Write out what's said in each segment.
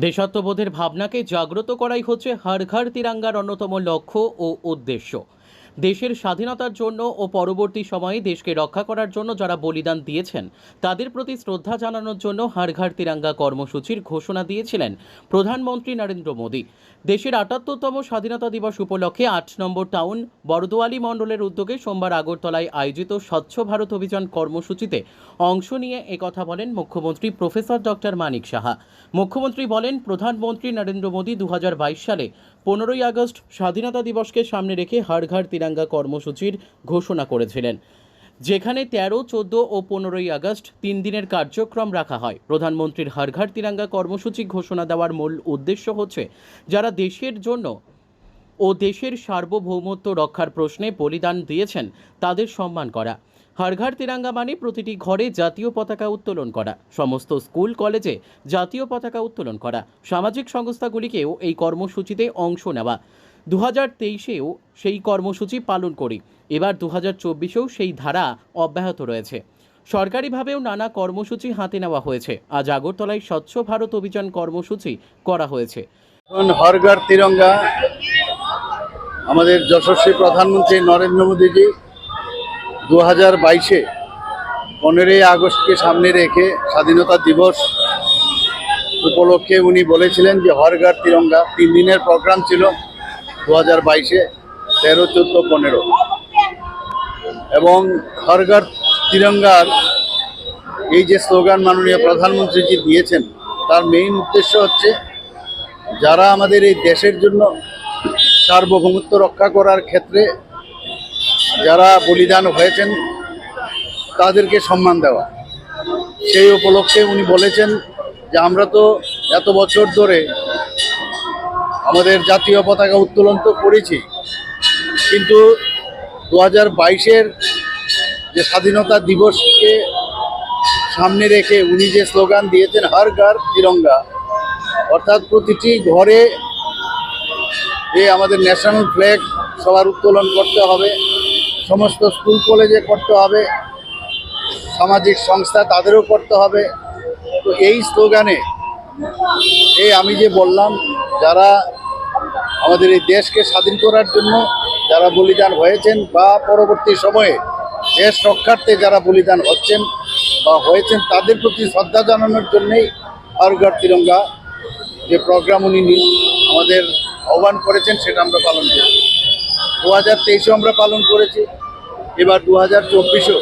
দেশাত্মবোধের ভাবনাকে জাগ্রত করাই হচ্ছে হর ঘর তিরঙ্গার অন্যতম লক্ষ্য ও উদ্দেশ্য। দেশের স্বাধীনতার জন্য ও পরবর্তী সময়ে দেশকে রক্ষা করার জন্য যারা বলিদান দিয়েছেন তাদের প্রতি শ্রদ্ধা জানানোর জন্য হর ঘর তিরঙ্গা কর্মসূচির ঘোষণা দিয়েছিলেন প্রধানমন্ত্রী নরেন্দ্র মোদী। দেশের ৭৮তম স্বাধীনতা দিবস উপলক্ষে ৮ নম্বর টাউন বরদোয়ালি মণ্ডলের উদ্যোগে সোমবার আগরতলায় আয়োজিত স্বচ্ছ ভারত অভিযান কর্মসূচিতে অংশ নিয়ে একথা বলেন মুখ্যমন্ত্রী প্রফেসর ডক্টর মানিক সাহা। মুখ্যমন্ত্রী বলেন, প্রধানমন্ত্রী নরেন্দ্র মোদী ২০২২ সালে ১৫ই আগস্ট স্বাধীনতা দিবসকে সামনে রেখে হর ঘর তিরঙ্গা কর্মসূচির ঘোষণা করেছিলেন, যেখানে ১৩, ১৪ ও ১৫ই আগস্ট ৩ দিনের কার্যক্রম রাখা হয়। প্রধানমন্ত্রীর হর ঘর তিরঙ্গা কর্মসূচি ঘোষণা দেওয়ার মূল উদ্দেশ্য হচ্ছে যারা দেশের জন্য ও দেশের সার্বভৌমত্ব রক্ষার প্রশ্নে বলিদান দিয়েছেন তাদের সম্মান করা। হর ঘর তিরঙ্গা মানে প্রতিটি ঘরে জাতীয় পতাকা উত্তোলন করা, সমস্ত স্কুল কলেজে জাতীয় পতাকা উত্তোলন করা, সামাজিক সংস্থাগুলিকেও এই কর্মসূচিতে অংশ নেওয়া। ২০২৩-এও সেই কর্মসূচি পালন করি, এবার ২০২৪-এও সেই ধারা অব্যাহত রয়েছে। সরকারিভাবেও নানা কর্মসূচি হাতে নেওয়া হয়েছে। আজ আগরতলায় স্বচ্ছ ভারত অভিযান কর্মসূচি করা হয়েছে। হর ঘর তিরঙ্গা আমাদের যশস্বী প্রধানমন্ত্রী নরেন্দ্র মোদীজি ২০২২-এ ১৫ই আগস্টকে সামনে রেখে স্বাধীনতা দিবস উপলক্ষে উনি বলেছিলেন যে হর ঘর তিরঙ্গা ৩ দিনের প্রোগ্রাম ছিল ২০২২-এ ১৩, ১৪, ১৫ এবং হর ঘর তিরঙ্গার এই যে স্লোগান মাননীয় প্রধানমন্ত্রীজি দিয়েছেন তার মেইন উদ্দেশ্য হচ্ছে যারা আমাদের এই দেশের জন্য সার্বভৌমত্ব রক্ষা করার ক্ষেত্রে যারা বলিদান হয়েছেন তাদেরকে সম্মান দেওয়া। সেই উপলক্ষে উনি বলেছেন যে আমরা তো এত বছর ধরে আমাদের জাতীয় পতাকা উত্তোলন তো করেছি, কিন্তু ২০২২-এর যে স্বাধীনতা দিবসকে সামনে রেখে উনি যে স্লোগান দিয়েছেন হর ঘর তিরঙ্গা, অর্থাৎ প্রতিটি ঘরে আমাদের ন্যাশনাল ফ্ল্যাগ সবার উত্তোলন করতে হবে, সমস্ত স্কুল কলেজে করতে হবে, সামাজিক সংস্থা তাদেরও করতে হবে। তো এই স্লোগানে আমি যে বললাম যারা আমাদের এই দেশকে স্বাধীন করার জন্য যারা বলিদান হয়েছেন বা পরবর্তী সময়ে দেশ রক্ষার্থে যারা বলিদান হচ্ছেন বা হয়েছেন তাদের প্রতি শ্রদ্ধা জানানোর জন্যেই হর ঘর তিরঙ্গা যে প্রোগ্রাম উনি আমাদের আহ্বান করেছেন সেটা আমরা পালন করি। ২০২৩-এও আমরা পালন করেছি, এবার ২০২৪-এও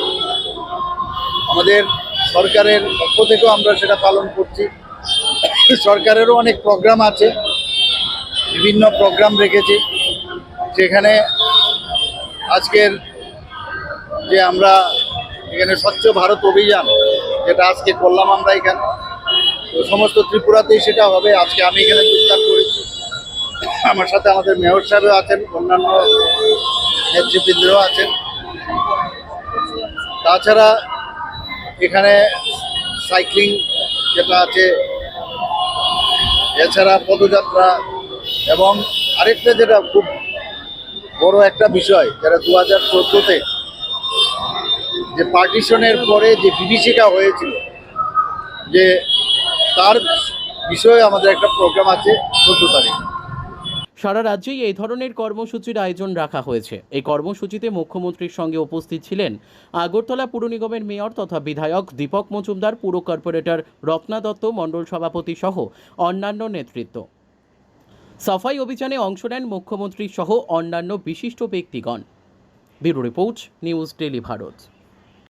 আমাদের সরকারের পক্ষ থেকেও আমরা সেটা পালন করছি। সরকারেরও অনেক প্রোগ্রাম আছে, বিভিন্ন প্রোগ্রাম রেখেছি। সেখানে আজকের যে আমরা এখানে স্বচ্ছ ভারত অভিযান যেটা আজকে করলাম আমরা এখানে, তো সমস্ত ত্রিপুরাতেই সেটা হবে। আজকে আমি এখানে যোগদান করেছি, আমার সাথে আমাদের মেয়র সাহেবও আছেন, অন্যান্য নেতৃবৃন্দও আছেন। তাছাড়া এখানে সাইক্লিং যেটা আছে, এছাড়া পদযাত্রা, এবং আরেকটা যেটা খুব বড় একটা বিষয় যেটা ২০১৪-তে যে পার্টিশনের পরে যে বিভীষিকা হয়েছিল, যে তার বিষয়ে আমাদের একটা প্রোগ্রাম আছে ১৪ তারিখ। সারা রাজ্যেই এই ধরনের কর্মসূচির আয়োজন রাখা হয়েছে। এই কর্মসূচিতে মুখ্যমন্ত্রীর সঙ্গে উপস্থিত ছিলেন আগরতলা পুর নিগমের মেয়র তথা বিধায়ক দীপক মজুমদার, পুর কর্পোরেটর রত্না দত্ত, মণ্ডল সভাপতি সহ অন্যান্য নেতৃত্ব। সাফাই অভিযানে অংশ নেন মুখ্যমন্ত্রী সহ অন্যান্য বিশিষ্ট ব্যক্তিগণ। Bureau report, news daily Bharat.